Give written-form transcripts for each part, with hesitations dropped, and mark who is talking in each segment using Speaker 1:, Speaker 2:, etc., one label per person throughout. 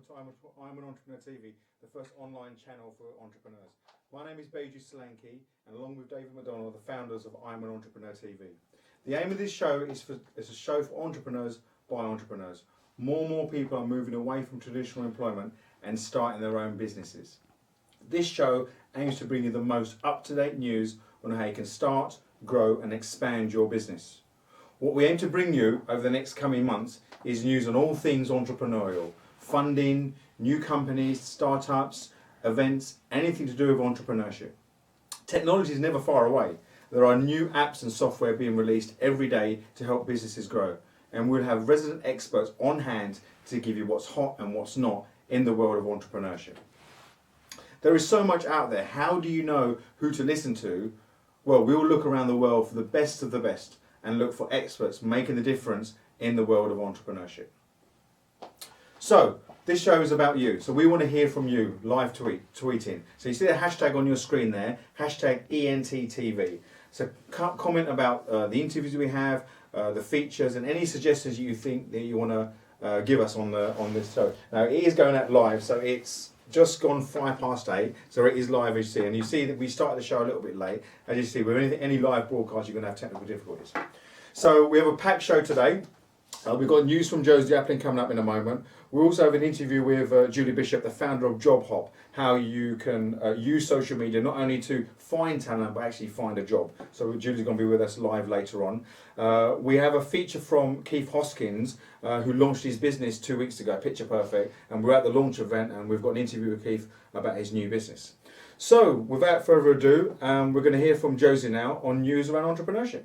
Speaker 1: to I'm an Entrepreneur TV, the first online channel for entrepreneurs. My name is Baiju Solanki, and along with David McDonald, the founders of I'm an Entrepreneur TV. The aim of this show is a show for entrepreneurs by entrepreneurs. More and more people are moving away from traditional employment and starting their own businesses. This show aims to bring you the most up-to-date news on how you can start, grow and expand your business. What we aim to bring you over the next coming months is news on all things entrepreneurial, funding, new companies, startups, events, anything to do with entrepreneurship. Technology is never far away. There are new apps and software being released every day to help businesses grow. And we'll have resident experts on hand to give you what's hot and what's not in the world of entrepreneurship. There is so much out there. How do you know who to listen to? Well, we'll look around the world for the best of the best and look for experts making the difference in the world of entrepreneurship. So, this show is about you. So we want to hear from you, live tweeting. So you see the hashtag on your screen there, hashtag EntTv. So comment about the interviews we have, the features, and any suggestions you think that you want to give us on this show. Now it is going out live, so it's just gone 8:05, so it is live as you see. And you see that we started the show a little bit late. As you see, with any live broadcast, you're going to have technical difficulties. So we have a packed show today. We've got news from Josie Aplin coming up in a moment. We also have an interview with Julie Bishop, the founder of JobHop, how you can use social media not only to find talent but actually find a job. So Julie's going to be with us live later on. We have a feature from Keith Hoskins, who launched his business 2 weeks ago, Picture Perfect, and we're at the launch event and we've got an interview with Keith about his new business. So without further ado, we're going to hear from Josie now on news around entrepreneurship.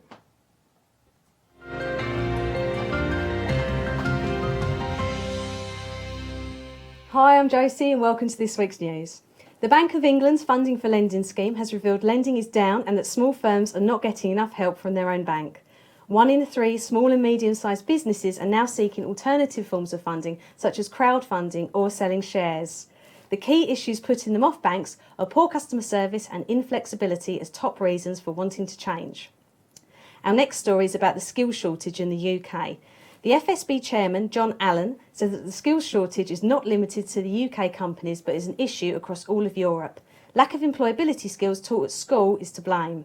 Speaker 2: Hi, I'm Josie and welcome to this week's news. The Bank of England's Funding for Lending scheme has revealed lending is down and that small firms are not getting enough help from their own bank. 1 in 3 small and medium-sized businesses are now seeking alternative forms of funding, such as crowdfunding or selling shares. The key issues putting them off banks are poor customer service and inflexibility as top reasons for wanting to change. Our next story is about the skills shortage in the UK. The FSB chairman, John Allen, said that the skills shortage is not limited to the UK companies but is an issue across all of Europe. Lack of employability skills taught at school is to blame.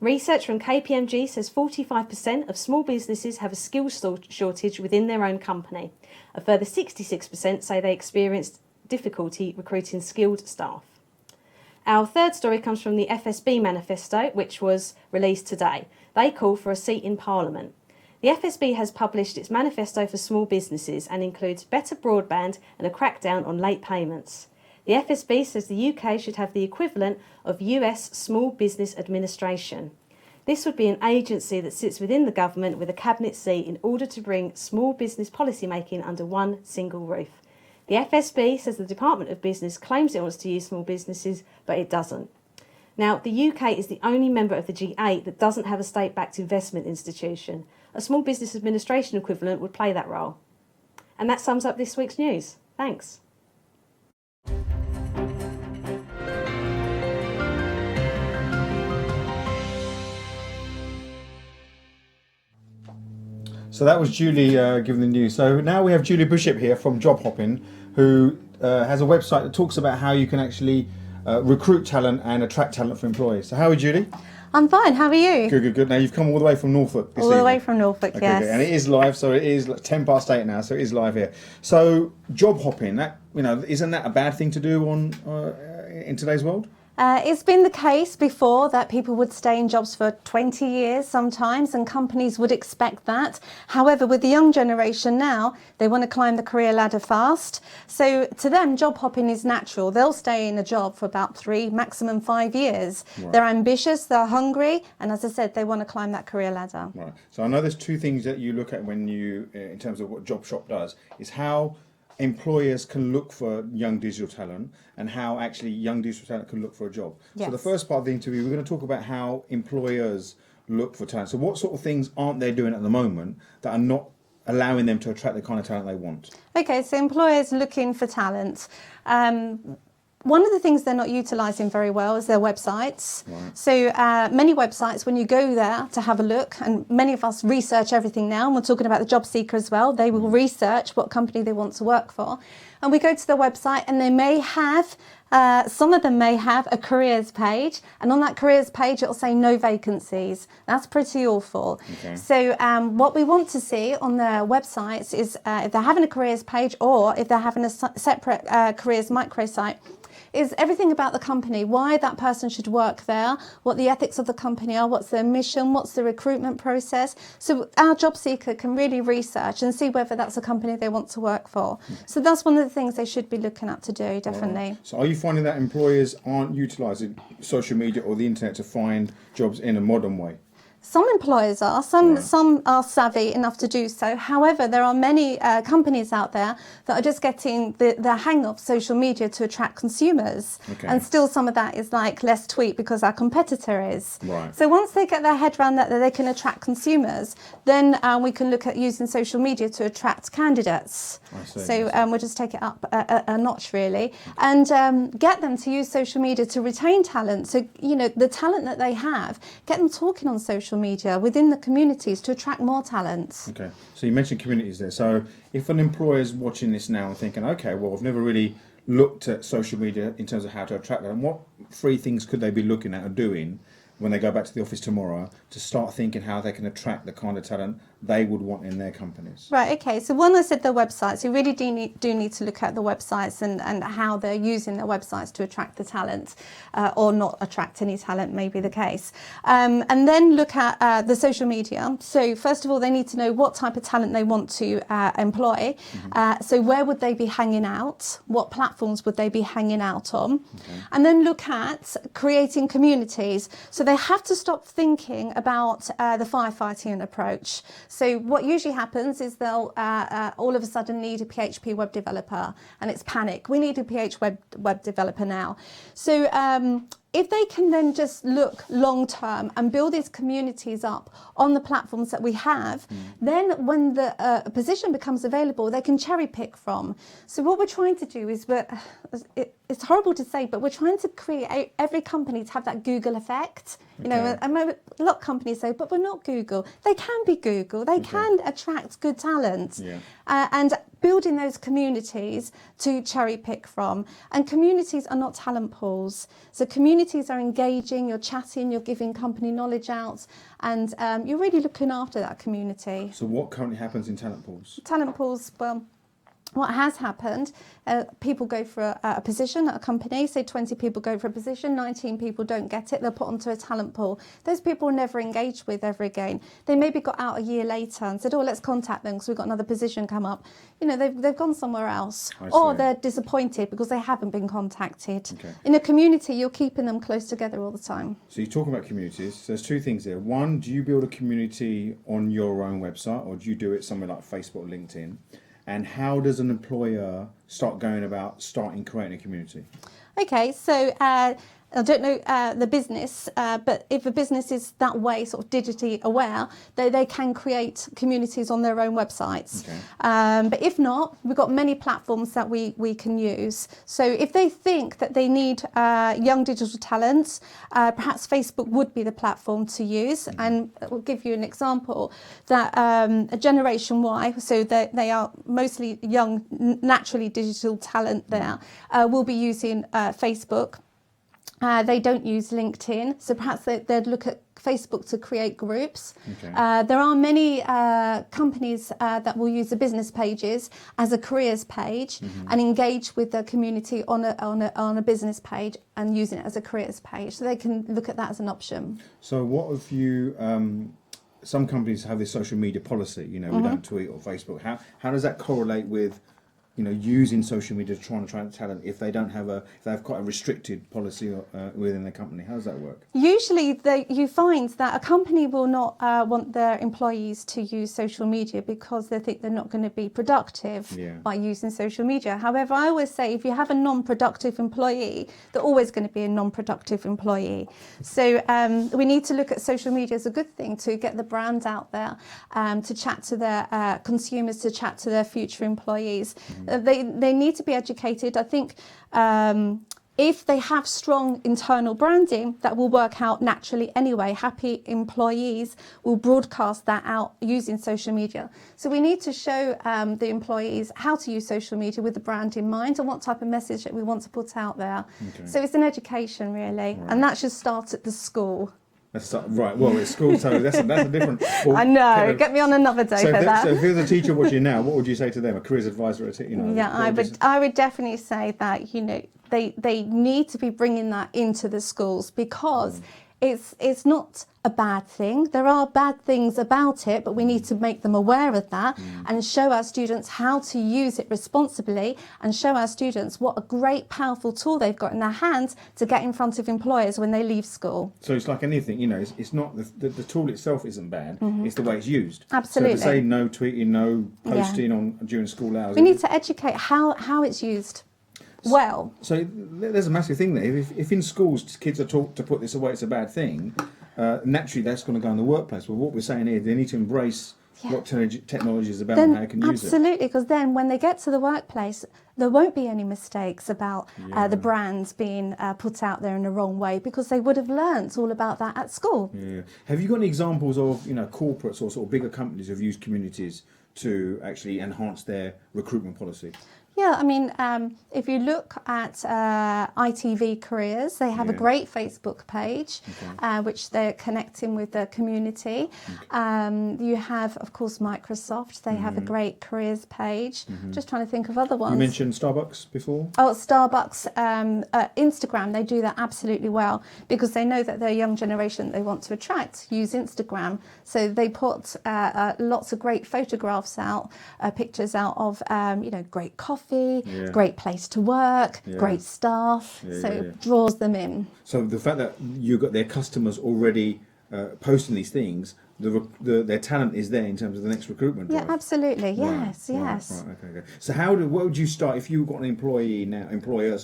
Speaker 2: Research from KPMG says 45% of small businesses have a skills shortage within their own company. A further 66% say they experienced difficulty recruiting skilled staff. Our third story comes from the FSB manifesto, which was released today. They call for a seat in Parliament. The FSB has published its manifesto for small businesses and includes better broadband and a crackdown on late payments. The FSB says the UK should have the equivalent of US Small Business Administration. This would be an agency that sits within the government with a cabinet seat in order to bring small business policy making under one single roof. The FSB says the Department of Business claims it wants to use small businesses, but it doesn't. Now, the UK is the only member of the G8 that doesn't have a state-backed investment institution. A small business administration equivalent would play that role. And that sums up this week's news. Thanks.
Speaker 1: So that was Julie giving the news. So now we have Julie Bishop here from JobHop, who has a website that talks about how you can actually recruit talent and attract talent for employees. So how are you, Julie?
Speaker 3: I'm fine, how are you?
Speaker 1: Good. Now you've come all the way from Norfolk this evening.
Speaker 3: All the way from Norfolk,
Speaker 1: Okay,
Speaker 3: yes.
Speaker 1: good. And it is live, so it is 8:10 now, so it is live here. So job hopping, that isn't that a bad thing to do in today's world?
Speaker 3: It's been the case before that people would stay in jobs for 20 years sometimes, and companies would expect that. However, with the young generation now, they want to climb the career ladder fast. So to them, job hopping is natural. They'll stay in a job for about 3, maximum 5 years. Right. They're ambitious, they're hungry, and as I said, they want to climb that career ladder.
Speaker 1: Right. So I know there's 2 things that you look at when you, in terms of what JobShop does, is how employers can look for young digital talent and how actually young digital talent can look for a job. Yes. So the first part of the interview, we're going to talk about how employers look for talent. So what sort of things aren't they doing at the moment that are not allowing them to attract the kind of talent they want?
Speaker 3: Okay, so employers looking for talent. one of the things they're not utilising very well is their websites.
Speaker 1: Right.
Speaker 3: So many websites, when you go there to have a look, and many of us research everything now, and we're talking about the job seeker as well, they will research what company they want to work for. And we go to their website and they may have, some of them may have a careers page, and on that careers page it'll say no vacancies. That's pretty awful.
Speaker 1: Okay.
Speaker 3: So what we want to see on their websites is if they're having a careers page or if they're having a separate careers microsite, is everything about the company, why that person should work there, what the ethics of the company are, what's their mission, what's the recruitment process. So our job seeker can really research and see whether that's a company they want to work for. So that's one of the things they should be looking at to do, definitely.
Speaker 1: Right. So are you finding that employers aren't utilising social media or the internet to find jobs in a modern way?
Speaker 3: Some employers are, some are savvy enough to do so. However, there are many companies out there that are just getting the hang of social media to attract consumers.
Speaker 1: Okay.
Speaker 3: And still some of that is like, let's tweet because our competitor is.
Speaker 1: Right.
Speaker 3: So once they get their head around that they can attract consumers, then we can look at using social media to attract candidates.
Speaker 1: I see.
Speaker 3: So we'll just take it up a notch really, and get them to use social media to retain talent. So, you know, the talent that they have, get them talking on social media within the communities to attract more talent.
Speaker 1: Okay, so you mentioned communities there. So if an employer is watching this now and thinking, okay, well, I've never really looked at social media in terms of how to attract them, what 3 things could they be looking at or doing when they go back to the office tomorrow to start thinking how they can attract the kind of talent they would want in their companies?
Speaker 3: Right, okay, so when I said the websites, you really do need to look at the websites and how they're using their websites to attract the talent or not attract any talent, may be the case. And then look at the social media. So first of all, they need to know what type of talent they want to employ. So where would they be hanging out? What platforms would they be hanging out on?
Speaker 1: Okay.
Speaker 3: And then look at creating communities. So they have to stop thinking about the firefighting approach. So what usually happens is they'll all of a sudden need a PHP web developer, and it's panic. We need a PHP web developer now. So if they can then just look long term and build these communities up on the platforms that we have, then when the position becomes available, they can cherry pick from. So what we're trying to do is, it's horrible to say, but we're trying to create every company to have that Google effect. You know, a lot of companies say, but we're not Google. They can be Google. They can attract good talent.
Speaker 1: Yeah.
Speaker 3: And building those communities to cherry pick from. And communities are not talent pools. So communities are engaging, you're chatting, you're giving company knowledge out, and you're really looking after that community.
Speaker 1: So what currently happens in talent pools?
Speaker 3: Talent pools, well, what has happened, people go for a position at a company, say 20 people go for a position, 19 people don't get it, they're put onto a talent pool. Those people are never engaged with ever again. They maybe got out a year later and said, oh, let's contact them because we've got another position come up. You know, they've gone somewhere else. Or they're disappointed because they haven't been contacted.
Speaker 1: Okay.
Speaker 3: In a community, you're keeping them close together all the time.
Speaker 1: So you're talking about communities. So there's 2 things there. One, do you build a community on your own website, or do you do it somewhere like Facebook or LinkedIn? And how does an employer start going about creating a community?
Speaker 3: Okay, so I don't know the business, but if a business is that way, sort of digitally aware, they can create communities on their own websites.
Speaker 1: Okay.
Speaker 3: But if not, we've got many platforms that we can use. So if they think that they need young digital talents, perhaps Facebook would be the platform to use. And we'll give you an example that a Generation Y, so they are mostly young, naturally digital talent there, will be using Facebook. They don't use LinkedIn, so perhaps they'd look at Facebook to create groups.
Speaker 1: Okay.
Speaker 3: There are many companies that will use the business pages as a careers page and engage with the community on a business page and using it as a careers page. So they can look at that as an option.
Speaker 1: So what if you... some companies have this social media policy, you know, we don't tweet or Facebook. How does that correlate with, you know, using social media to try and attract talent if they don't have if they have quite a restricted policy within their company? How does that work?
Speaker 3: Usually you find that a company will not want their employees to use social media because they think they're not going to be productive by using social media. However, I always say if you have a non-productive employee, they're always going to be a non-productive employee. So we need to look at social media as a good thing to get the brand out there, to chat to their consumers, to chat to their future employees. They need to be educated. I think if they have strong internal branding, that will work out naturally anyway. Happy employees will broadcast that out using social media. So we need to show the employees how to use social media with the brand in mind and what type of message that we want to put out there.
Speaker 1: Okay.
Speaker 3: So it's an education really, and that should start at the school.
Speaker 1: Right, well, it's school, so that's a different...
Speaker 3: I know, get me on another day for that.
Speaker 1: So if you're the teacher watching now, what would you say to them, a careers advisor?
Speaker 3: Yeah, I would definitely say that, they need to be bringing that into the schools, because it's not a bad thing. There are bad things about it, but we need to make them aware of that and show our students how to use it responsibly, and show our students what a great, powerful tool they've got in their hands to get in front of employers when they leave school.
Speaker 1: So it's like anything, it's not the tool itself isn't bad, it's the way it's used.
Speaker 3: Absolutely.
Speaker 1: So to say no tweeting, no posting during school hours.
Speaker 3: We need to educate how it's used. Well,
Speaker 1: so there's a massive thing there. If in schools kids are taught to put this away, it's a bad thing. Naturally, that's going to go in the workplace. Well, what we're saying here, they need to embrace what technology is about and how you can use it.
Speaker 3: Absolutely, because then when they get to the workplace, there won't be any mistakes about the brands being put out there in the wrong way, because they would have learnt all about that at school.
Speaker 1: Yeah. Have you got any examples of corporates or sort of bigger companies who've used communities to actually enhance their recruitment policy?
Speaker 3: Yeah, I mean, if you look at EntTv Careers, they have a great Facebook page, which they're connecting with the community. You have, of course, Microsoft. They have a great careers page. Just trying to think of other ones.
Speaker 1: You mentioned Starbucks before?
Speaker 3: Oh, Starbucks, Instagram, they do that absolutely well, because they know that their young generation they want to attract use Instagram. So they put lots of great photographs out, pictures out of, great coffee, great place to work, great staff, so it draws them in.
Speaker 1: So the fact that you've got their customers already posting these things, their talent is there in terms of the next recruitment drive.
Speaker 3: Yeah, absolutely. Yes, yes.
Speaker 1: Right, okay. So what would you start if you got an employer?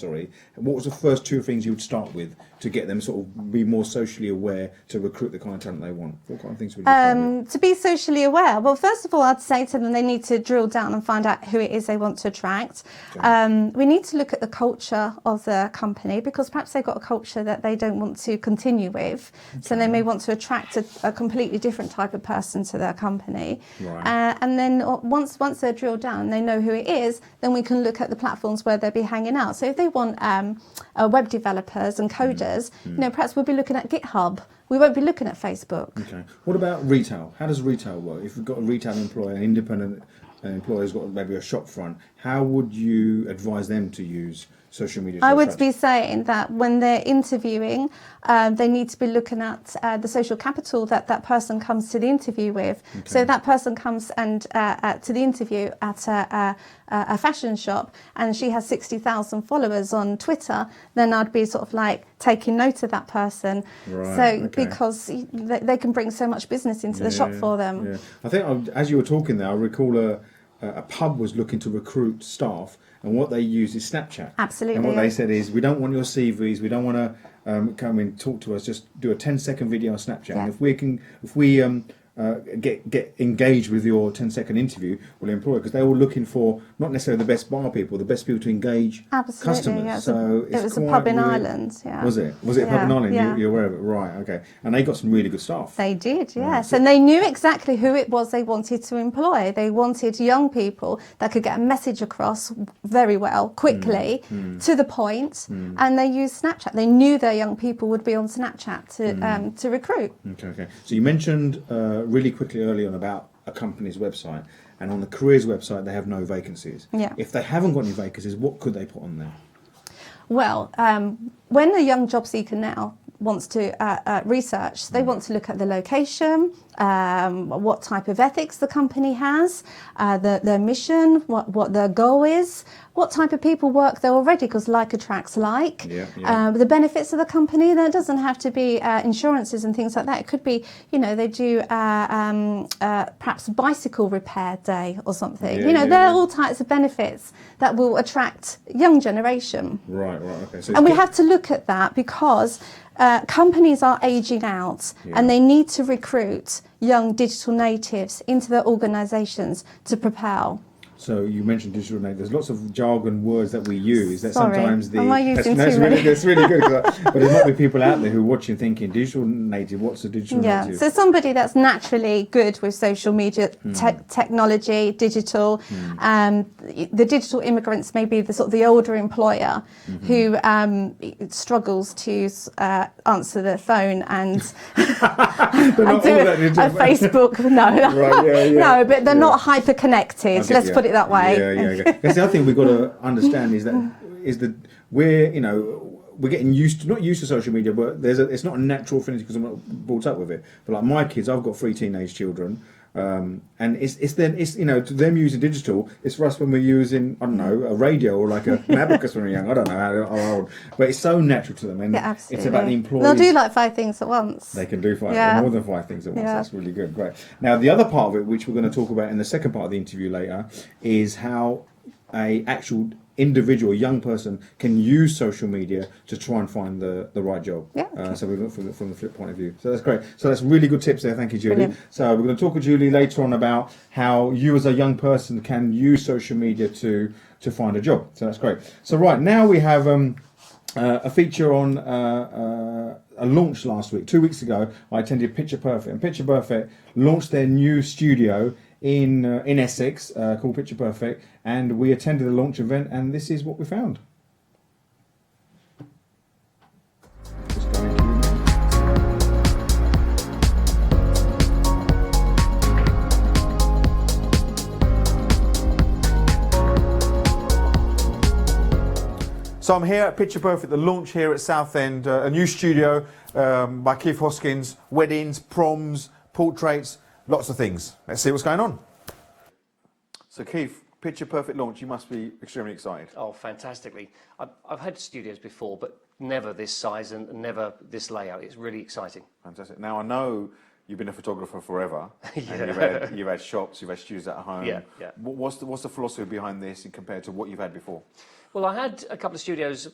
Speaker 1: What was the first two things you would start with to get them sort of be more socially aware to recruit the kind of talent they want? What kind of things would you start with?
Speaker 3: To be socially aware, well, first of all, I'd say to them they need to drill down and find out who it is they want to attract. Okay. We need to look at the culture of the company, because perhaps they've got a culture that they don't want to continue with. Okay. So they may want to attract a completely different type of person to their company. Right. And then once they're drilled down, they know who it is, then we can look at the platforms where they'll be hanging out. So if they want web developers and coders, perhaps we'll be looking at GitHub. We won't be looking at Facebook. Okay.
Speaker 1: What about retail? How does retail work? If we've got a retail employer, an independent employer's got maybe a shop front, how would you advise them to use social media?
Speaker 3: I would be saying that when they're interviewing, they need to be looking at the social capital that person comes to the interview with. Okay. So that person comes to the interview at a fashion shop, and she has 60,000 followers on Twitter, then I'd be sort of like taking note of that person. Right, so because they can bring so much business into the shop for them.
Speaker 1: Yeah. I think as you were talking there, I recall a pub was looking to recruit staff, and what they use is Snapchat.
Speaker 3: Absolutely.
Speaker 1: And what they said is, we don't want your CVs, we don't want to come and talk to us, just do a 10-second video on Snapchat. Yeah. And if we get engaged with your 10-second interview, we'll employ, because they're all looking for not necessarily the best bar people, the best people to engage customers.
Speaker 3: Yeah,
Speaker 1: so
Speaker 3: it was a pub in Ireland. Yeah.
Speaker 1: Was it? Was it a pub in Ireland? Yeah. You're aware of it, right? Okay. And they got some really good staff.
Speaker 3: They did, yes. Right. And they knew exactly who it was they wanted to employ. They wanted young people that could get a message across very well, quickly, to the point, and they used Snapchat. They knew their young people would be on Snapchat to recruit.
Speaker 1: Okay. So you mentioned really quickly early on about a company's website, and on the careers website they have no vacancies.
Speaker 3: Yeah.
Speaker 1: If they haven't got any vacancies, what could they put on there?
Speaker 3: Well, when a young job seeker now wants to research, they want to look at the location, what type of ethics the company has, their mission, what their goal is, what type of people work there already, because like attracts like. The benefits of the company, that doesn't have to be insurances and things like that. It could be, they do perhaps bicycle repair day or something. There are all types of benefits that will attract young generation. Right, okay. So and we have to look at that, because companies are aging out, and they need to recruit young digital natives into their organisations to propel.
Speaker 1: So you mentioned digital native. There's lots of jargon words that we use that
Speaker 3: Sorry,
Speaker 1: sometimes
Speaker 3: am I using too
Speaker 1: really,
Speaker 3: many?
Speaker 1: that's really good. But there might be people out there who are watching thinking, digital native, what's a digital
Speaker 3: Yeah,
Speaker 1: native?
Speaker 3: so somebody that's naturally good with social media, technology, digital. The digital immigrants may be the sort of the older employer who struggles to answer the phone and, and do a Facebook. No,
Speaker 1: Right, yeah.
Speaker 3: no, but they're not hyper connected. Let's put it that way.
Speaker 1: Yeah. That's the other thing we've got to understand is that we're getting not used to social media, but it's not a natural thing because I'm not brought up with it. But like my kids, I've got 3 teenage children, and it's to them using digital. It's for us when we're using a radio or like an abacus when we're young. I don't know how old, but it's so natural to them, and
Speaker 3: Yeah, absolutely.
Speaker 1: it's about the employees.
Speaker 3: They'll do like 5 things at once.
Speaker 1: They can do more than 5 things at once.
Speaker 3: Yeah.
Speaker 1: That's really good. Great. Now, the other part of it, which we're going to talk about in the second part of the interview later, is how a actual individual, young person, can use social media to try and find the right job.
Speaker 3: Yeah.
Speaker 1: So we look from the flip point of view. So that's great. So that's really good tips there. Thank you, Julie.
Speaker 3: Brilliant.
Speaker 1: So we're going to talk with Julie later on about how you as a young person can use social media to find a job. So that's great. So right now we have a feature on a launch last week. 2 weeks ago, I attended Picture Perfect, and Picture Perfect launched their new studio in Essex called Picture Perfect, and we attended the launch event, and this is what we found. Just going to you now. So I'm here at Picture Perfect, the launch here at Southend, a new studio by Keith Hoskins, weddings, proms, portraits, lots of things. Let's see what's going on. So Keith, Picture Perfect launch, you must be extremely excited.
Speaker 4: Oh, fantastically. I've had studios before, but never this size and never this layout. It's really exciting.
Speaker 1: Fantastic. Now I know you've been a photographer forever,
Speaker 4: Yeah.
Speaker 1: and you've had shops, you've had studios at home.
Speaker 4: Yeah.
Speaker 1: What's the philosophy behind this compared to what you've had before?
Speaker 4: Well, I had a couple of studios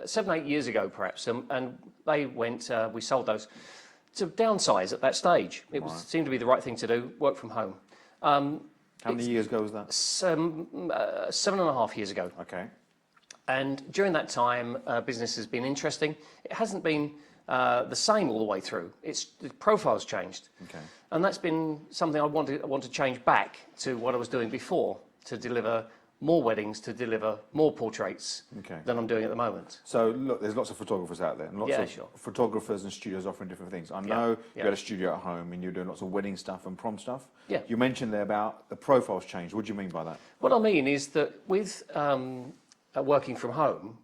Speaker 4: 7, 8 years ago, perhaps, and they went. We sold those to downsize at that stage. It seemed to be the right thing to do. Work from home.
Speaker 1: How many years ago was that?
Speaker 4: 7.5 years ago.
Speaker 1: Okay.
Speaker 4: And during that time, business has been interesting. It hasn't been the same all the way through. The profile's changed.
Speaker 1: Okay.
Speaker 4: And that's been something I want to change back to what I was doing before, to deliver more weddings, to deliver more portraits than I'm doing at the moment.
Speaker 1: So look, there's lots of photographers out there, and lots of photographers and studios offering different things. I know you had a studio at home and you're doing lots of wedding stuff and prom stuff.
Speaker 4: Yeah.
Speaker 1: You mentioned there about the profiles changed. What do you mean by that?
Speaker 4: What I mean is that with working from home,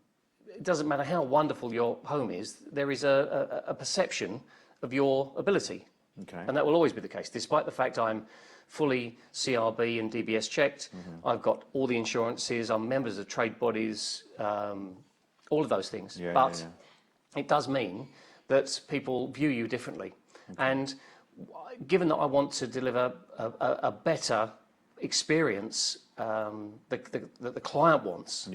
Speaker 4: it doesn't matter how wonderful your home is, there is a perception of your ability.
Speaker 1: Okay.
Speaker 4: And that will always be the case, despite the fact I'm fully CRB and DBS checked. I've got all the insurances, I'm members of trade bodies, all of those things. But it does mean that people view you differently. And given that I want to deliver a better experience that the client wants,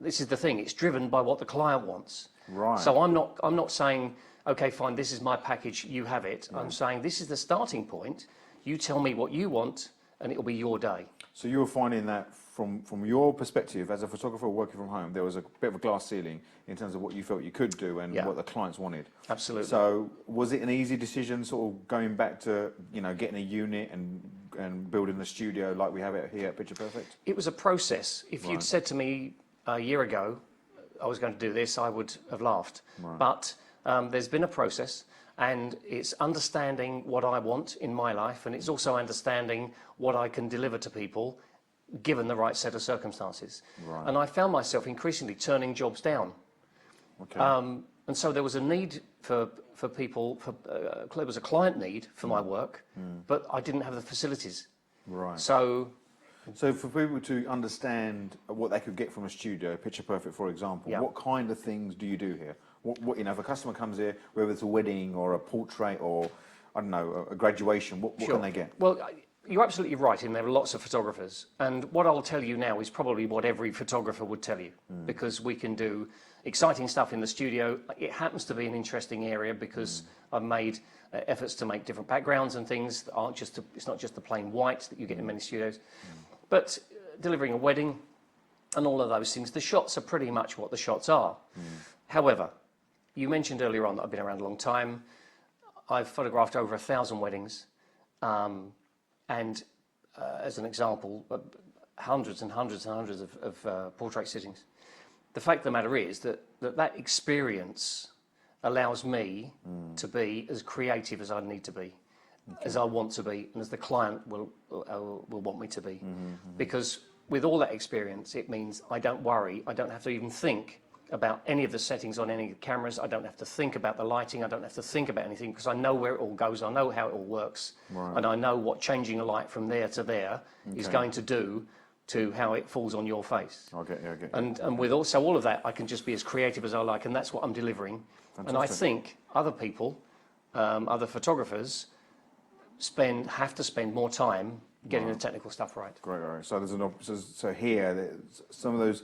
Speaker 4: this is the thing, it's driven by what the client wants.
Speaker 1: Right.
Speaker 4: So I'm not saying, okay, fine, this is my package, you have it. I'm saying this is the starting point. You tell me what you want, and it'll be your day.
Speaker 1: So you were finding that from your perspective as a photographer working from home, there was a bit of a glass ceiling in terms of what you felt you could do and what the clients wanted.
Speaker 4: Absolutely.
Speaker 1: So was it an easy decision, sort of going back to getting a unit and building the studio like we have it here at Picture Perfect?
Speaker 4: It was a process. If you'd said to me a year ago I was going to do this, I would have laughed. But there's been a process. And it's understanding what I want in my life, and it's also understanding what I can deliver to people given the right set of circumstances.
Speaker 1: Right.
Speaker 4: And I found myself increasingly turning jobs down.
Speaker 1: Okay.
Speaker 4: And so there was a need for people, there was a client need for my work, but I didn't have the facilities.
Speaker 1: Right.
Speaker 4: So
Speaker 1: for people to understand what they could get from a studio, Picture Perfect, for example, what kind of things do you do here? What if a customer comes here, whether it's a wedding or a portrait or, I don't know, a graduation, what can they get?
Speaker 4: Well, you're absolutely right, and there are lots of photographers. And what I'll tell you now is probably what every photographer would tell you, because we can do exciting stuff in the studio. It happens to be an interesting area because I've made efforts to make different backgrounds and things that aren't just, it's not just the plain white that you get in many studios. But delivering a wedding and all of those things, the shots are pretty much what the shots are. However, you mentioned earlier on that I've been around a long time. I've photographed over 1,000 weddings, and as an example, hundreds and hundreds and hundreds of portrait sittings. The fact of the matter is that experience allows me to be as creative as I need to be, as I want to be, and as the client will want me to be. Because with all that experience, it means I don't worry, I don't have to even think about any of the settings on any of the cameras. I don't have to think about the lighting. I don't have to think about anything because I know where it all goes. I know how it all works. Right. And I know what changing a light from there to there is going to do to how it falls on your face.
Speaker 5: I get you.
Speaker 4: And with also all of that, I can just be as creative as I like, and that's what I'm delivering. Fantastic. And I think other people, other photographers, have to spend more time getting the technical stuff right.
Speaker 5: Great. So there's so here, some of those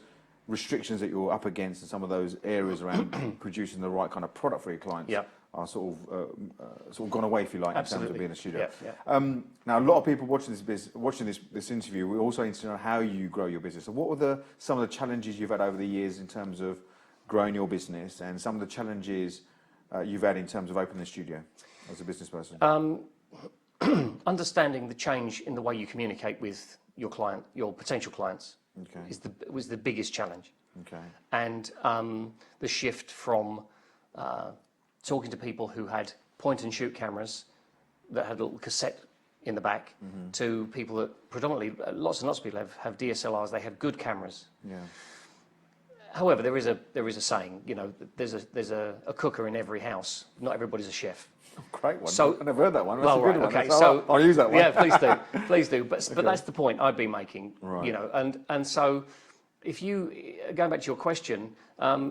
Speaker 5: restrictions that you're up against and some of those areas around producing the right kind of product for your clients are sort of gone away, if you like,
Speaker 4: Absolutely.
Speaker 5: in terms of being a studio.
Speaker 4: Yeah.
Speaker 5: Now, a lot of people watching this interview, we're also interested in know how you grow your business. So what were some of the challenges you've had over the years in terms of growing your business, and some of the challenges you've had in terms of opening a studio as a business person?
Speaker 4: Understanding the change in the way you communicate with your potential clients. Was the biggest challenge. And the shift from talking to people who had point and shoot cameras that had a little cassette in the back to people that predominantly, lots and lots of people have DSLRs, they have good cameras. However, there is a saying, there's a cooker in every house. Not everybody's a chef.
Speaker 5: Great one.
Speaker 4: So,
Speaker 5: I've never heard that one. That's
Speaker 4: well,
Speaker 5: a good
Speaker 4: right,
Speaker 5: one.
Speaker 4: okay. So
Speaker 5: I'll use that one.
Speaker 4: Yeah, please do. But that's the point I've been making.
Speaker 5: Right.
Speaker 4: And so, if you going back to your question,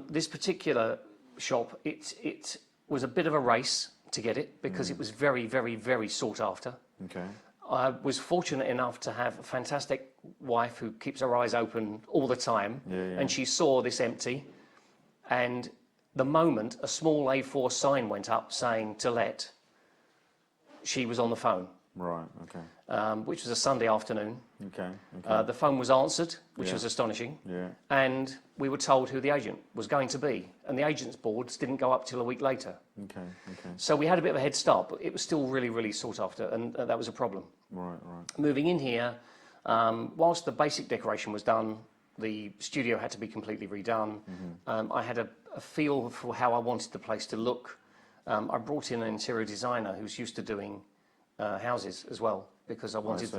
Speaker 4: this particular shop, it was a bit of a race to get it because it was very, very, very sought after. I was fortunate enough to have a fantastic wife who keeps her eyes open all the time, and she saw this empty, and the moment a small A4 sign went up saying to let, she was on the phone.
Speaker 5: Right, okay.
Speaker 4: Which was a Sunday afternoon.
Speaker 5: Okay.
Speaker 4: The phone was answered, which was astonishing.
Speaker 5: Yeah.
Speaker 4: And we were told who the agent was going to be. And the agent's boards didn't go up till a week later.
Speaker 5: Okay.
Speaker 4: So we had a bit of a head start, but it was still really, really sought after, and that was a problem.
Speaker 5: Right.
Speaker 4: Moving in here, whilst the basic decoration was done, the studio had to be completely redone. I had a feel for how I wanted the place to look. I brought in an interior designer who's used to doing houses as well, because I wanted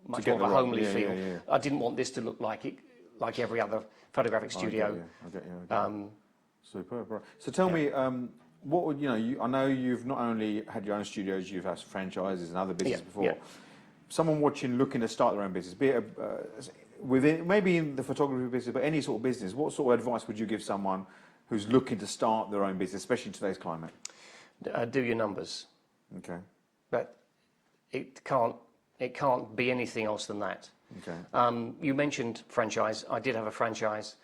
Speaker 4: much more of a homely feel. I didn't want this to look like every other photographic studio.
Speaker 5: I get you. Superb. Right. So tell me, what would I know you've not only had your own studios, you've had franchises and other businesses before. Yeah. Someone watching, looking to start their own business, be it within maybe in the photography business, but any sort of business, what sort of advice would you give someone who's looking to start their own business, especially in today's climate?
Speaker 4: Do your numbers.
Speaker 5: Okay.
Speaker 4: But it can't be anything else than that.
Speaker 5: Okay.
Speaker 4: You mentioned franchise. I did have a franchise.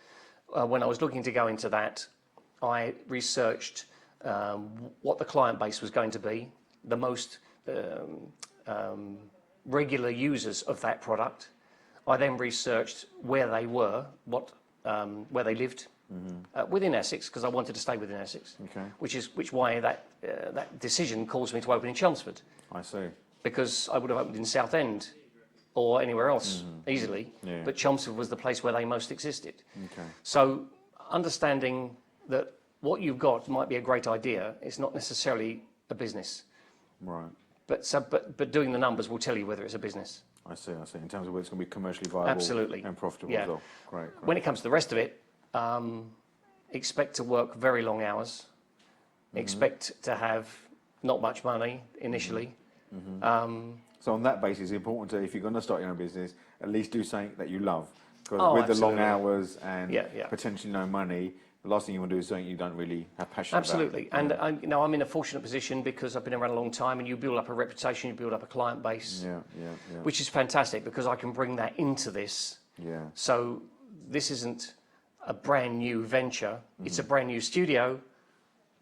Speaker 4: When I was looking to go into that, I researched what the client base was going to be, the most regular users of that product. I then researched where they were, where they lived within Essex, because I wanted to stay within Essex.
Speaker 5: Okay.
Speaker 4: Which why that decision caused me to open in Chelmsford.
Speaker 5: I see.
Speaker 4: Because I would have opened in Southend or anywhere else easily, but Chelmsford was the place where they most existed.
Speaker 5: Okay.
Speaker 4: So understanding that what you've got might be a great idea, it's not necessarily a business.
Speaker 5: Right.
Speaker 4: But doing the numbers will tell you whether it's a business.
Speaker 5: I see. In terms of whether it's going to be commercially viable
Speaker 4: Absolutely.
Speaker 5: And profitable as well. Great.
Speaker 4: When it comes to the rest of it, expect to work very long hours. Expect to have not much money initially.
Speaker 5: So on that basis, it's important to, if you're going to start your own business, at least do something that you love. Because with
Speaker 4: absolutely.
Speaker 5: the long hours and potentially no money, the last thing you want to do is something you don't really have passion
Speaker 4: Absolutely.
Speaker 5: about.
Speaker 4: And I'm in a fortunate position because I've been around a long time, and you build up a reputation, you build up a client base, which is fantastic because I can bring that into this.
Speaker 5: Yeah.
Speaker 4: So this isn't a brand new venture. It's a brand new studio,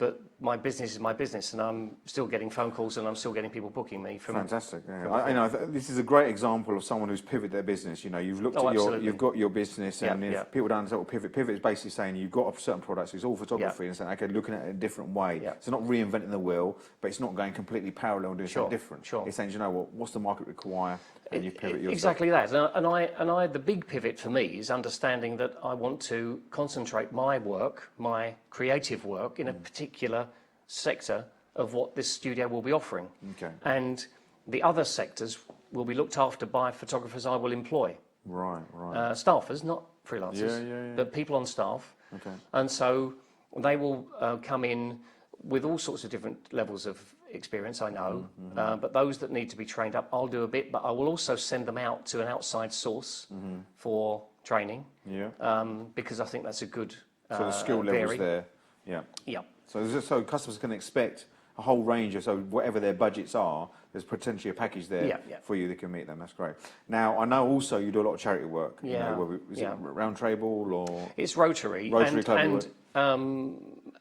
Speaker 4: but my business is my business, and I'm still getting phone calls, and I'm still getting people booking me from.
Speaker 5: Fantastic. Yeah. This is a great example of someone who's pivoted their business. You know, you've looked at you've got your business, and if people don't understand what pivot is basically saying you've got a certain product, it's all photography, and saying, okay, looking at it a different way.
Speaker 4: Yeah.
Speaker 5: So not reinventing the wheel, but it's not going completely parallel and doing something different.
Speaker 4: Sure.
Speaker 5: It's saying, you know what's the market require, and you pivot yourself.
Speaker 4: Exactly that. And I, the big pivot for me is understanding that I want to concentrate my work, my creative work, in a particular sector of what this studio will be offering.
Speaker 5: Okay.
Speaker 4: And the other sectors will be looked after by photographers I will employ.
Speaker 5: Right.
Speaker 4: Staffers, not freelancers, but people on staff.
Speaker 5: Okay.
Speaker 4: And so they will come in with all sorts of different levels of experience, I know, but those that need to be trained up, I'll do a bit, but I will also send them out to an outside source for training, because I think that's a good
Speaker 5: So the skill levels there,
Speaker 4: Yeah.
Speaker 5: So customers can expect a whole range of, so whatever their budgets are, there's potentially a package there for you that can meet them. That's great. Now, I know also you do a lot of charity work.
Speaker 4: Yeah.
Speaker 5: You know, is it Round Table or?
Speaker 4: It's Rotary.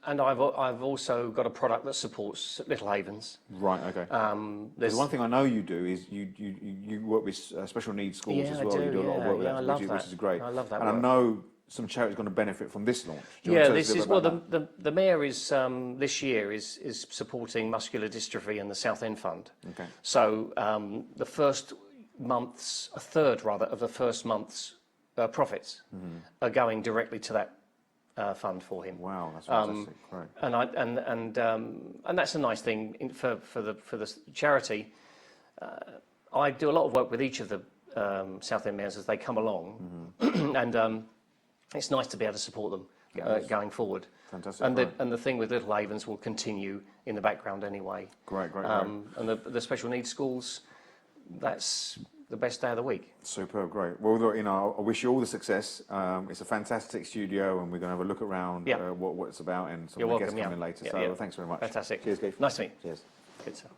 Speaker 4: And I've also got a product that supports Little Havens.
Speaker 5: Right. Okay. There's one thing I know you do is you work with special needs schools as well.
Speaker 4: I do,
Speaker 5: you do a lot of work with
Speaker 4: I love
Speaker 5: which is great.
Speaker 4: I love that.
Speaker 5: And
Speaker 4: work.
Speaker 5: I know some charities going to benefit from this launch.
Speaker 4: This is the mayor is this year is supporting muscular dystrophy and the South End Fund.
Speaker 5: Okay.
Speaker 4: So the first month's, a third rather of the first month's profits are going directly to that fund for him.
Speaker 5: Wow, that's fantastic. Great.
Speaker 4: And that's a nice thing for the charity. I do a lot of work with each of the South End mayors as they come along, and it's nice to be able to support them going forward.
Speaker 5: Fantastic.
Speaker 4: And the thing with Little Havens will continue in the background anyway.
Speaker 5: Great.
Speaker 4: And the special needs schools, that's the best day of the week.
Speaker 5: Superb, great. Well, look, I wish you all the success. It's a fantastic studio, and we're going to have a look around what it's about, and some of the guests coming later. So thanks very much.
Speaker 4: Fantastic.
Speaker 5: Cheers, Keith.
Speaker 4: Nice to meet you.
Speaker 5: Cheers.
Speaker 4: Good stuff.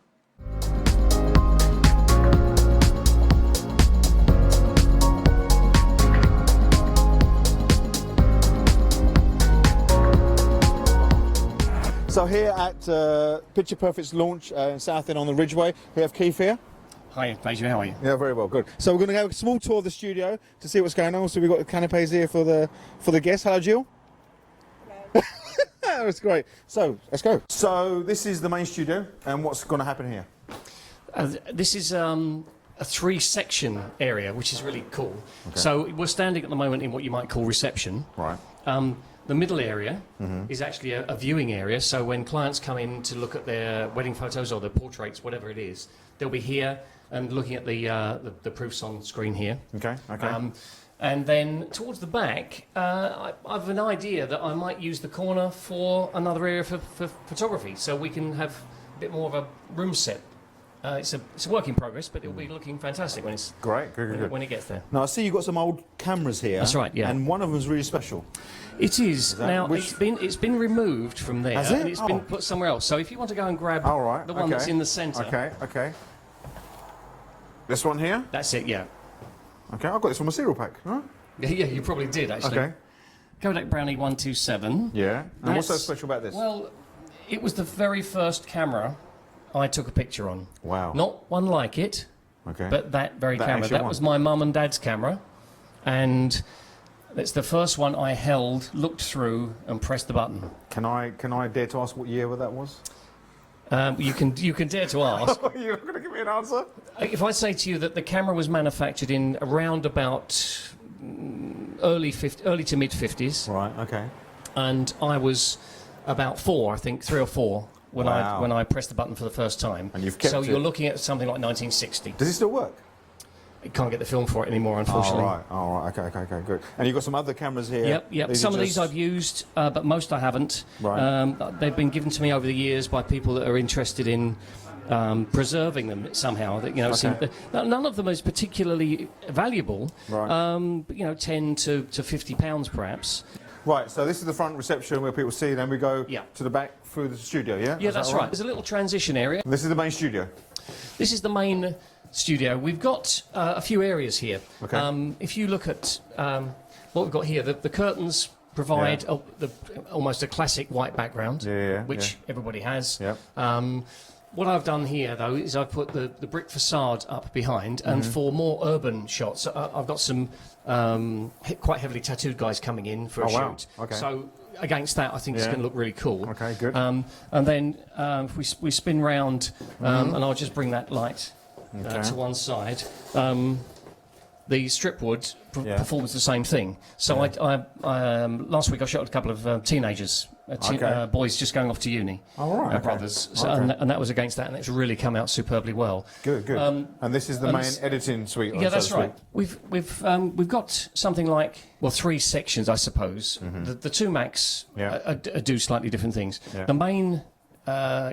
Speaker 5: So here at Picture Perfect's launch in Southend on the Ridgeway, we have Keith here.
Speaker 4: Hi, Baiju, how are you?
Speaker 5: Yeah, very well, good. So we're going to have a small tour of the studio to see what's going on. So we've got the canapes here for the guests. Hello, Jill. Hello. That's great. So let's go. So this is the main studio, and what's going to happen here?
Speaker 4: This is a 3-section area, which is really cool. Okay. So we're standing at the moment in what you might call reception.
Speaker 5: Right.
Speaker 4: The middle area is actually a viewing area, so when clients come in to look at their wedding photos or their portraits, whatever it is, they'll be here and looking at the proofs on screen here.
Speaker 5: Okay.
Speaker 4: And then towards the back, I have an idea that I might use the corner for another area for photography, so we can have a bit more of a room set. It's a work in progress, but it'll be looking fantastic when it's
Speaker 5: good.
Speaker 4: When it gets there.
Speaker 5: Now I see you've got some old cameras here.
Speaker 4: That's right, yeah.
Speaker 5: And one of them is really special.
Speaker 4: It is. Now it's been removed from there,
Speaker 5: Has it?
Speaker 4: and it's been put somewhere else. So if you want to go and grab the one that's in the centre.
Speaker 5: Okay. This one here?
Speaker 4: That's it, yeah.
Speaker 5: Okay, I got this from a cereal pack, huh?
Speaker 4: Yeah, you probably did actually.
Speaker 5: Okay.
Speaker 4: Kodak Brownie 127.
Speaker 5: Yeah. And what's so special about this?
Speaker 4: Well, it was the very first camera I took a picture on.
Speaker 5: Wow.
Speaker 4: Not one like it, but that very camera. That was my mum and dad's camera, and it's the first one I held, looked through, and pressed the button.
Speaker 5: Can I dare to ask what year that was?
Speaker 4: You can dare to ask.
Speaker 5: You're not going to give me an answer?
Speaker 4: If I say to you that the camera was manufactured in around about early to mid 50s.
Speaker 5: Right. Okay.
Speaker 4: And I was about 4, I think, 3 or 4. When I pressed the button for the first time.
Speaker 5: And you've kept
Speaker 4: so you're looking at something like 1960.
Speaker 5: Does it still work?
Speaker 4: You can't get the film for it anymore, unfortunately.
Speaker 5: All right. Okay, good. And you've got some other cameras here.
Speaker 4: Yep. Some of these I've used, but most I haven't.
Speaker 5: Right.
Speaker 4: They've been given to me over the years by people that are interested in preserving them somehow. None of them is particularly valuable.
Speaker 5: Right.
Speaker 4: But, 10 to 50 pounds perhaps.
Speaker 5: Right, so this is the front reception where people see, then we go to the back through the studio, yeah?
Speaker 4: Yeah, that's right. There's a little transition area.
Speaker 5: And this is the main studio?
Speaker 4: This is the main studio. We've got a few areas here.
Speaker 5: Okay.
Speaker 4: If you look at what we've got here, the curtains provide almost a classic white background, which everybody has.
Speaker 5: Yep.
Speaker 4: What I've done here, though, is I've put the brick facade up behind, and for more urban shots, I've got some quite heavily tattooed guys coming in for a shoot. Okay. So against that, I think it's going to look really cool.
Speaker 5: Okay, good.
Speaker 4: And then if we spin round, and I'll just bring that light to one side. The strip wood performs the same thing. So I last week I shot a couple of teenagers, boys just going off to uni, brothers, so, and that was against that, and it's really come out superbly well.
Speaker 5: Good. And this is the main editing suite.
Speaker 4: Yeah, that's right. We've got something like 3 sections, I suppose. The two Macs do slightly different things. The main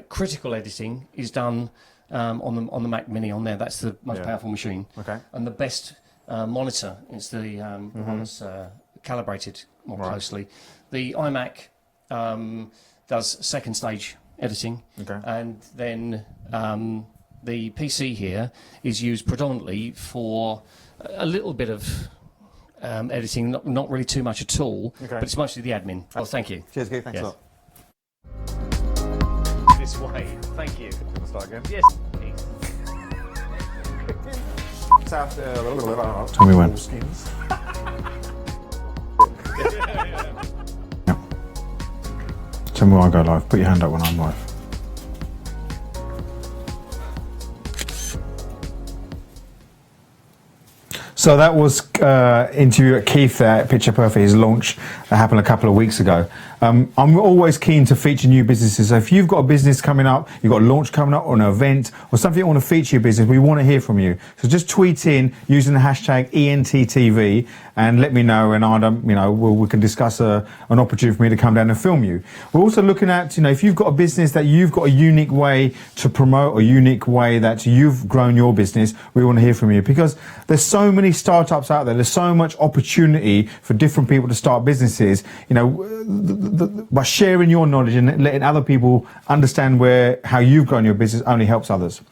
Speaker 4: critical editing is done on the Mac Mini on there. That's the most powerful machine. Okay. And the best monitor is the one that's calibrated more closely. The iMac does second stage editing, and then the PC here is used predominantly for a little bit of editing, not really too much at all, but it's mostly the admin. Oh, thank you.
Speaker 5: Cheers, Keith. Thanks a lot.
Speaker 4: This way. Thank you.
Speaker 5: Let's start again.
Speaker 4: Yes.
Speaker 5: Tell me when. Tell me when I go live. Put your hand up when I'm live. So that was interview at Keith at Picture Perfect, his launch that happened a couple of weeks ago. I'm always keen to feature new businesses. So if you've got a business coming up, you've got a launch coming up or an event or something you want to feature your business, we want to hear from you. So just tweet in using the hashtag EntTv and let me know, and we can discuss an opportunity for me to come down and film you. We're also looking at, if you've got a business that you've got a unique way to promote, a unique way that you've grown your business, we want to hear from you, because there's so many startups out there. There's so much opportunity for different people to start businesses. By sharing your knowledge and letting other people understand how you've grown your business only helps others.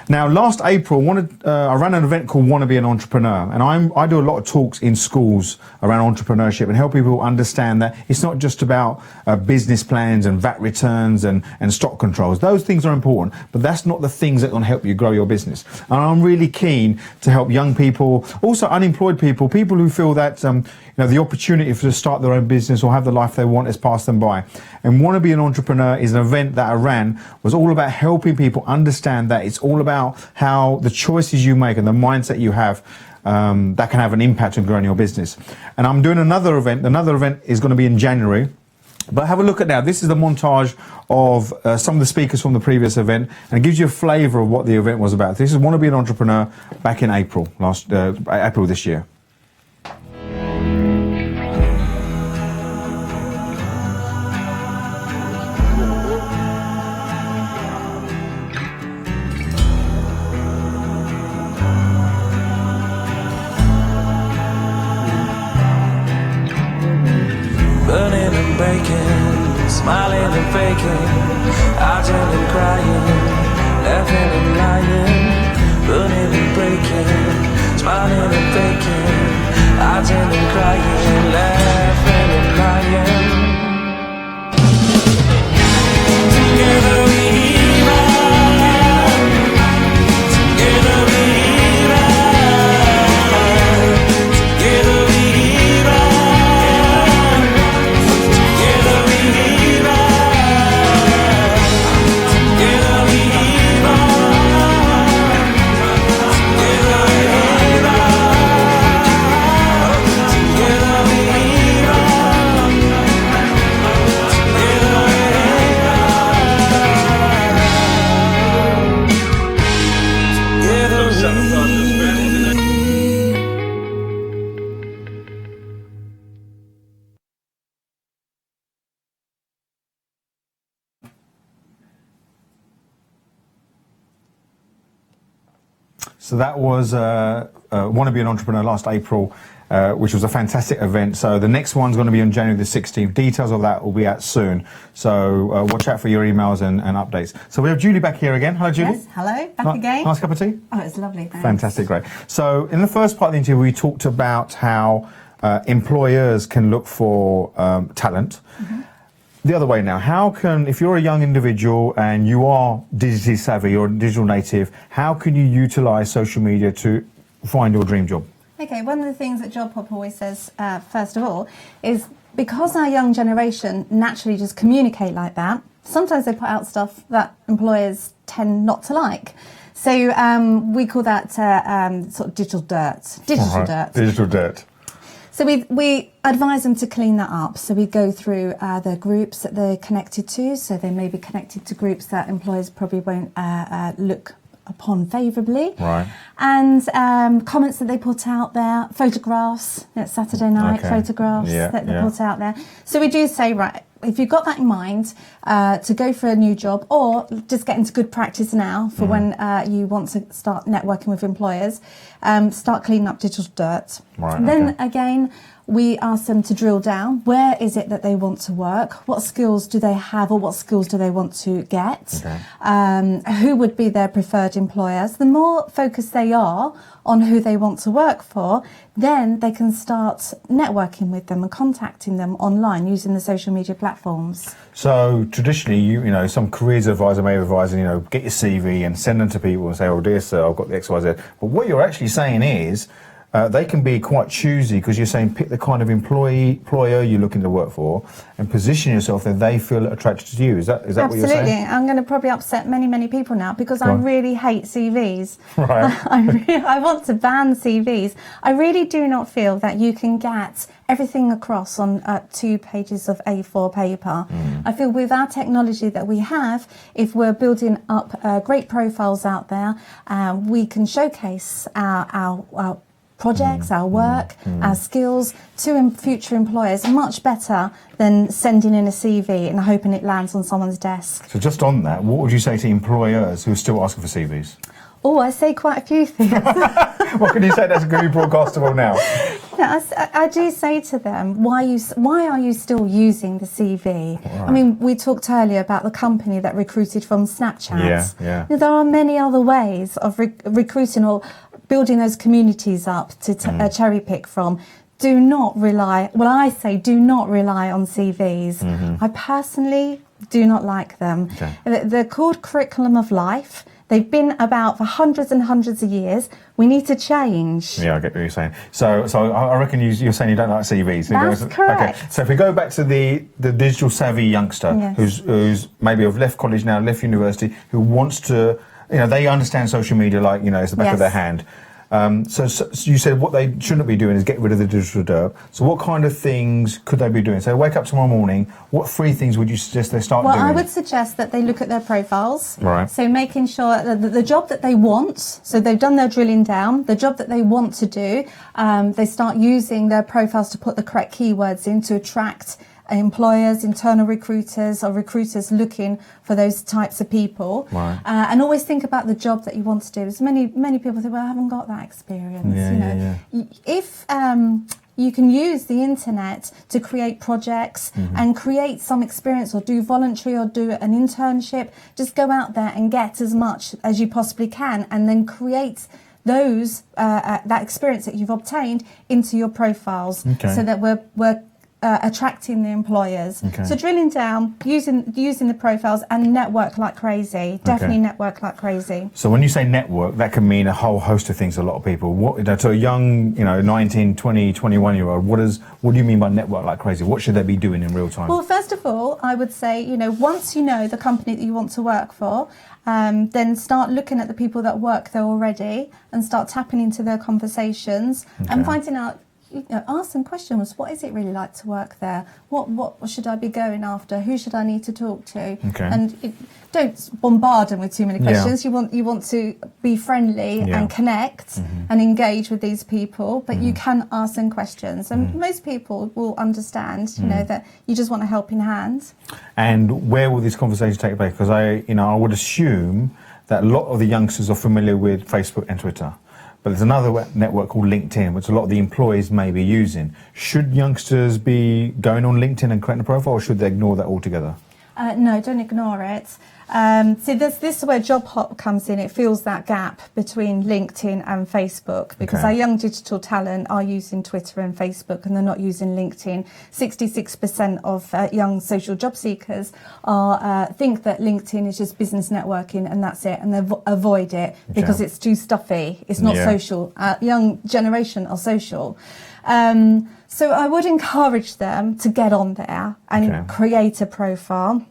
Speaker 5: Now, last April, I ran an event called Want to Be an Entrepreneur, and I do a lot of talks in schools around entrepreneurship and help people understand that it's not just about business plans and VAT returns and stock controls. Those things are important, but that's not the things that are going to help you grow your business. And I'm really keen to help young people, also unemployed people who feel that the opportunity to start their own business or have the life they want has passed them by. And Want to Be an Entrepreneur is an event that I ran, was all about helping people understand that it's all about how the choices you make and the mindset you have that can have an impact on growing your business. And I'm doing another event. Another event is going to be in January. But have a look at now. This is the montage of some of the speakers from the previous event, and it gives you a flavour of what the event was about. This is Want to Be an Entrepreneur back in April this year.
Speaker 6: Smiling and faking, hiding and crying, laughing and lying, burning and breaking, smiling and faking, hiding and crying, laughing and lying. Together we run, together we run, together we run, together we run.
Speaker 5: So that was Want to Be an Entrepreneur last April, which was a fantastic event. So the next one's going to be on January the 16th. Details of that will be out soon. So watch out for your emails and updates. So we have Julie back here again. Hello, Julie.
Speaker 7: Yes, hello. Back again.
Speaker 5: Nice cup of tea?
Speaker 7: Oh, it's lovely. Thanks.
Speaker 5: Fantastic, great. So in the first part of the interview, we talked about how employers can look for talent. The other way now, how can, if you're a young individual and you are digitally savvy, you're a digital native, how can you utilise social media to find your dream job?
Speaker 3: Okay, one of the things that Job Hop always says, first of all, is because our young generation naturally just communicate like that, sometimes they put out stuff that employers tend not to like. So we call that sort of digital dirt.
Speaker 5: Digital dirt.
Speaker 3: So we advise them to clean that up. So we go through the groups that they're connected to. So they may be connected to groups that employers probably won't look upon favourably.
Speaker 5: Right.
Speaker 3: And comments that they put out there, photographs, Saturday night photographs that they put out there. So we do say, right, if you've got that in mind, to go for a new job or just get into good practice now for when you want to start networking with employers, start cleaning up digital dirt.
Speaker 5: Right,
Speaker 3: then again, we ask them to drill down. Where is it that they want to work? What skills do they have or what skills do they want to get? Who would be their preferred employers? The more focused they are on who they want to work for, then they can start networking with them and contacting them online using the social media platforms.
Speaker 5: So traditionally, you know, some careers advisor may advise, you know, get your CV and send them to people and say, oh dear sir, I've got the X, Y, Z. But what you're actually saying is, they can be quite choosy because you're saying pick the kind of employer you're looking to work for and position yourself that they feel attracted to you. Is that what you're saying?
Speaker 3: Absolutely. I'm going to probably upset many people now because I really hate CVs.
Speaker 5: Right.
Speaker 3: I want to ban CVs. I really do not feel that you can get everything across on 2 pages of A4 paper. I feel with our technology that we have, if we're building up great profiles out there, we can showcase our projects, our work, our skills to future employers much better than sending in a CV and hoping it lands on someone's desk.
Speaker 5: So just on that, what would you say to employers who are still asking for CVs?
Speaker 3: Oh, I say quite a few things.
Speaker 5: What can you say that's going to be broadcastable now?
Speaker 3: I do say to them, why are you still using the CV? Right. I mean, we talked earlier about the company that recruited from Snapchat.
Speaker 5: Yeah.
Speaker 3: There are many other ways of recruiting or building those communities up to cherry pick from. Do not rely, well, I say do not rely on CVs. I personally do not like them. They're called curriculum of life. They've been about for hundreds and hundreds of years. We need to change.
Speaker 5: Yeah, I get what you're saying. So I reckon you're saying you don't like CVs.
Speaker 3: That's correct.
Speaker 5: Okay. So if we go back to the digital savvy youngster who's maybe have left college now, left university, who wants to, you know, they understand social media like, you know, it's the back of their hand. So you said what they shouldn't be doing is get rid of the digital dirt. So what kind of things could they be doing? So wake up tomorrow morning, what 3 things would you suggest they start doing?
Speaker 3: Well, I would suggest that they look at their profiles.
Speaker 5: Right.
Speaker 3: So making sure that the job that they want, so they've done their drilling down, the job that they want to do, they start using their profiles to put the correct keywords in to attract employers, internal recruiters or recruiters looking for those types of people.
Speaker 5: Right.
Speaker 3: And always think about the job that you want to do. As many people say, well, I haven't got that experience. If you can use the internet to create projects and create some experience or do voluntary or do an internship, just go out there and get as much as you possibly can and then create those that experience that you've obtained into your profiles so that we're attracting the employers. So drilling down, using the profiles and network like crazy. Definitely network like crazy.
Speaker 5: So when you say network, that can mean a whole host of things to a lot of people. What, to a young, 19, 20, 21-year-old, what do you mean by network like crazy? What should they be doing in real time?
Speaker 3: Well, first of all, I would say, once you know the company that you want to work for, then start looking at the people that work there already and start tapping into their conversations and finding out, ask some questions. What is it really like to work there? What should I be going after? Who should I need to talk to? And don't bombard them with too many questions. You want to be friendly and connect and engage with these people, but you can ask them questions. And most people will understand, that you just want a helping hand.
Speaker 5: And where will this conversation take place? Because I would assume that a lot of the youngsters are familiar with Facebook and Twitter. But there's another network called LinkedIn, which a lot of the employees may be using. Should youngsters be going on LinkedIn and creating a profile, or should they ignore that altogether?
Speaker 3: No, don't ignore it. See, this is where job hop comes in. It fills that gap between LinkedIn and Facebook, because our young digital talent are using Twitter and Facebook and they're not using LinkedIn. 66% of young social job seekers think that LinkedIn is just business networking and that's it, and they avoid it because it's too stuffy. It's not social. Young generation are social. So I would encourage them to get on there and create a profile.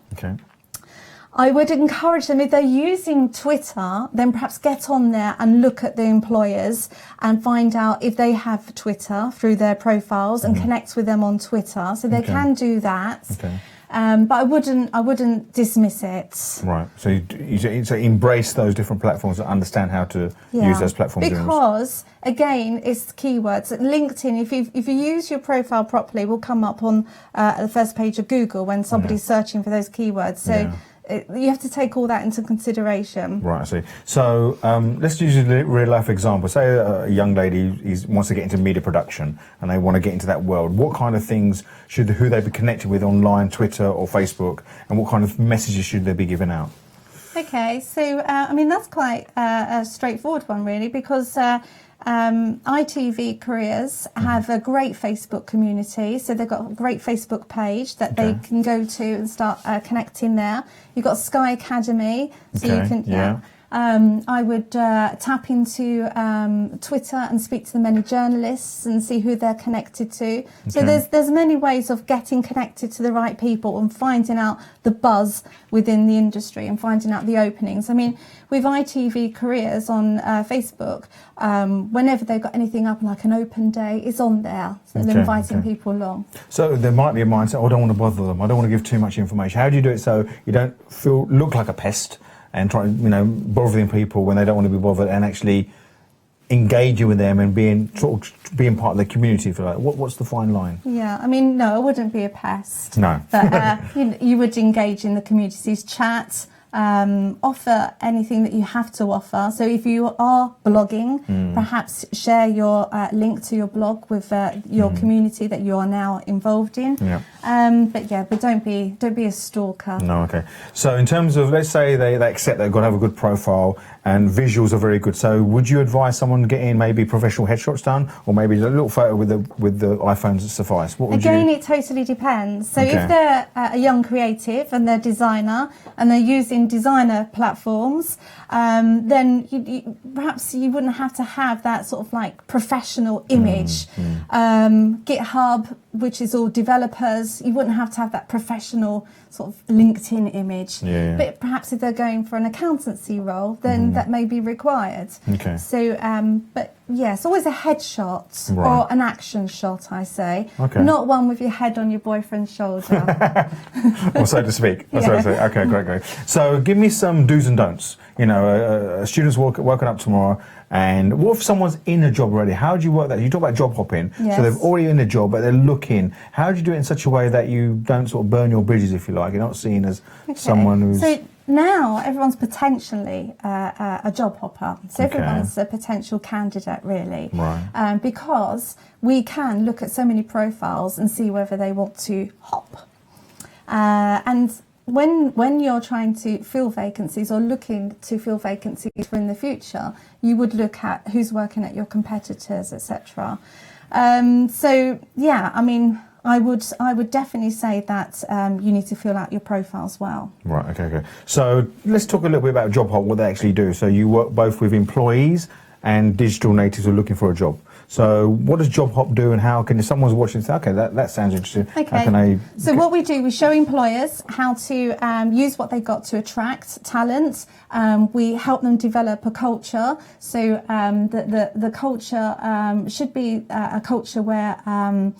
Speaker 3: I would encourage them, if they're using Twitter, then perhaps get on there and look at the employers and find out if they have Twitter through their profiles and connect with them on Twitter. So they can do that. But I wouldn't dismiss it.
Speaker 5: Right. So you embrace those different platforms and understand how to use those platforms.
Speaker 3: Because again, it's keywords. LinkedIn, if you use your profile properly, will come up on the first page of Google when somebody's searching for those keywords. So you have to take all that into consideration.
Speaker 5: Right, I see. So let's use a real life example. Say a young lady wants to get into media production and they want to get into that world. What kind of things who they be connected with online, Twitter or Facebook, and what kind of messages should they be giving out?
Speaker 3: Okay, so I mean, that's quite a straightforward one really, because EntTv careers have a great Facebook community, so they've got a great Facebook page that they can go to and start connecting there. You've got Sky Academy, so you can I would tap into Twitter and speak to the many journalists and see who they're connected to. So there's many ways of getting connected to the right people and finding out the buzz within the industry and finding out the openings. I mean, with EntTv careers on Facebook, whenever they've got anything up like an open day, it's on there. So they're inviting people along.
Speaker 5: So there might be a mindset, I don't want to bother them, I don't want to give too much information. How do you do it so you don't look like a pest and try, bothering people when they don't want to be bothered, and actually engaging with them and being part of the community? For like, what's the fine line? Yeah,
Speaker 3: I mean, no, I wouldn't be a pest.
Speaker 5: No,
Speaker 3: but you would engage in the community's chat. Offer anything that you have to offer. So if you are blogging, perhaps share your link to your blog with your community that you are now involved in. But don't be a stalker.
Speaker 5: No, okay. So in terms of, let's say they accept they've got to have a good profile and visuals are very good. So would you advise someone getting maybe professional headshots done, or maybe a little photo with the iPhones suffice? What would
Speaker 3: Again, it totally depends. So if they're a young creative and they're designer and they're using designer platforms, then perhaps you wouldn't have to have that sort of like professional image. GitHub, which is all developers, you wouldn't have to have that professional sort of LinkedIn image. But perhaps if they're going for an accountancy role, then that may be required. So, but yes, always a headshot or an action shot, I say. Not one with your head on your boyfriend's shoulder.
Speaker 5: Or so to speak. Okay, great. So give me some do's and don'ts. A student's working up tomorrow, and what if someone's in a job already? How do you work that? You talk about job hopping, so they're already in a job, but they're looking. How do you do it in such a way that you don't sort of burn your bridges, if you like? You're not seen as someone who's...
Speaker 3: So now everyone's potentially a job hopper. So everyone's a potential candidate, really. Because we can look at so many profiles and see whether they want to hop. And when you're trying to fill vacancies or looking to fill vacancies for in the future, you would look at who's working at your competitors, etc. So yeah, I mean, I would definitely say that you need to fill out your profiles well. Right.
Speaker 5: Okay. So let's talk a little bit about Job Hop, what they actually do. So you work both with employees and digital natives who are looking for a job. So what does Job Hop do, and how can, if someone's watching, say, okay, that sounds interesting. How can I...
Speaker 3: So what we do, we show employers how to use what they've got to attract talent. We help them develop a culture. So the culture should be a culture where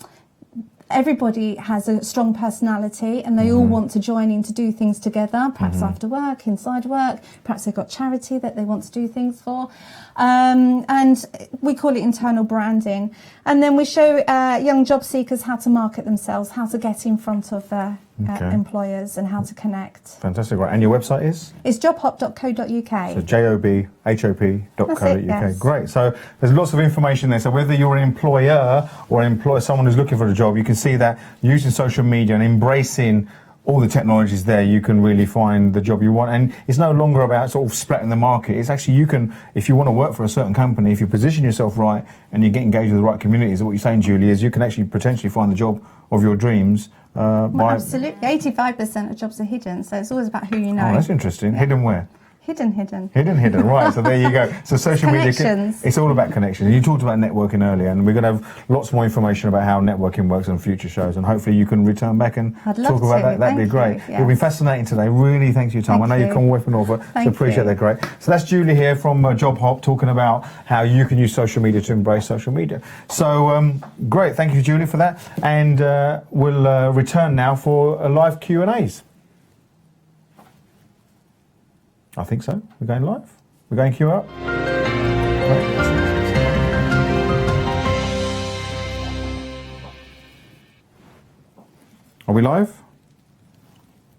Speaker 3: everybody has a strong personality and they all want to join in to do things together, perhaps after work, inside work, perhaps they've got charity that they want to do things for. And we call it internal branding. And then we show young job seekers how to market themselves, how to get in front of employers and how to connect.
Speaker 5: Fantastic. Right. And your website is?
Speaker 3: It's jobhop.co.uk.
Speaker 5: So jobhop.co.uk.
Speaker 3: Yes.
Speaker 5: Great. So there's lots of information there. So whether you're an employer or someone who's looking for a job, you can see that using social media and embracing all the technology is there, you can really find the job you want. And it's no longer about sort of splitting the market. It's actually, you can, if you want to work for a certain company, if you position yourself right and you get engaged with the right communities, what you're saying, Julie, is you can actually potentially find the job of your dreams.
Speaker 3: Well, absolutely. 85% of jobs are hidden, so it's always about who you know.
Speaker 5: Oh, that's interesting.
Speaker 3: Yeah.
Speaker 5: Hidden where?
Speaker 3: Hidden.
Speaker 5: Hidden, right. So there you go. So social media,
Speaker 3: Connections.
Speaker 5: it's all about connections. You talked about networking earlier, and we're going to have lots more information about how networking works on future shows, and hopefully you can return back and
Speaker 3: I'd love
Speaker 5: talk about
Speaker 3: to.
Speaker 5: that. That'd be
Speaker 3: Thank
Speaker 5: great.
Speaker 3: you. Yes.
Speaker 5: You've been fascinating today. Really, thanks for your time.
Speaker 3: Thank
Speaker 5: I know
Speaker 3: you.
Speaker 5: you've come away from Norfolk, so
Speaker 3: Thank
Speaker 5: appreciate
Speaker 3: you.
Speaker 5: that. Great. So that's Julie here from Job Hop, talking about how you can use social media to embrace social media. So great. Thank you, Julie, for that. And we'll return now for a live Q&As. I think so. We're going live. We're going queue up. Are we live?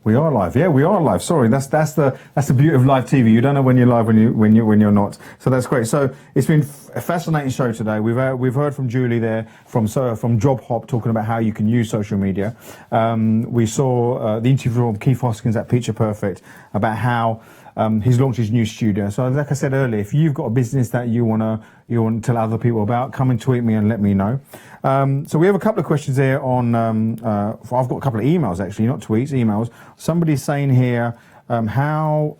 Speaker 5: We are live. Yeah, we are live. Sorry, that's the beauty of live TV. You don't know when you're live when you're not. So that's great. So it's been a fascinating show today. We've heard from Julie there from Job Hop, talking about how you can use social media. We saw the interview from Keith Hoskins at Picture Perfect about how he's launched his new studio. So like I said earlier, if you've got a business that you want to tell other people about, come and tweet me and let me know. So we have a couple of questions here on, I've got a couple of emails actually, not tweets, emails. Somebody's saying here, how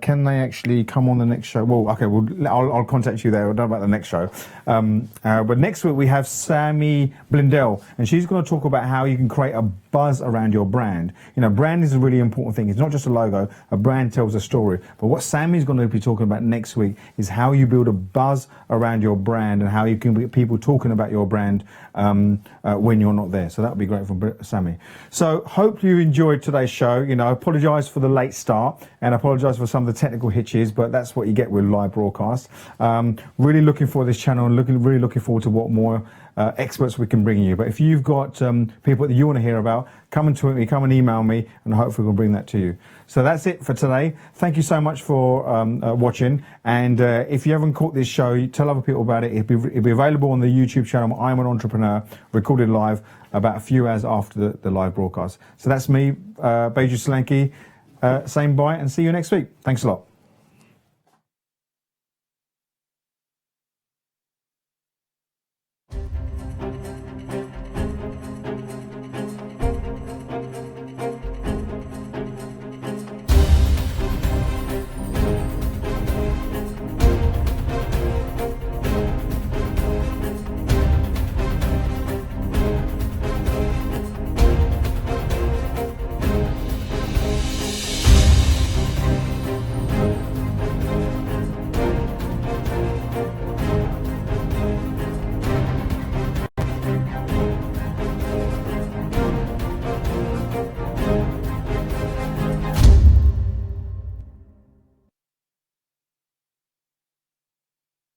Speaker 5: can they actually come on the next show? Well, okay, I'll contact you there. We'll know about the next show. But next week we have Sammy Blindell, and she's going to talk about how you can create a buzz around your brand. You know, brand is a really important thing. It's not just a logo. A brand tells a story. But what Sammy's going to be talking about next week is how you build a buzz around your brand and how you can get people talking about your brand when you're not there. So that would be great from Sammy. So hope you enjoyed today's show. You know, I apologise for the late start and I apologise for some of the technical hitches, but that's what you get with live broadcast. Really looking forward to this channel and really looking forward to what more experts we can bring you. But if you've got people that you want to hear about, come and tweet me, come and email me, and hopefully we'll bring that to you. So that's it for today. Thank you so much for watching. And if you haven't caught this show, tell other people about it. It'll be available on the YouTube channel, I'm an Entrepreneur, recorded live about a few hours after the live broadcast. So that's me, Baiju Solanki, saying bye and see you next week. Thanks a lot.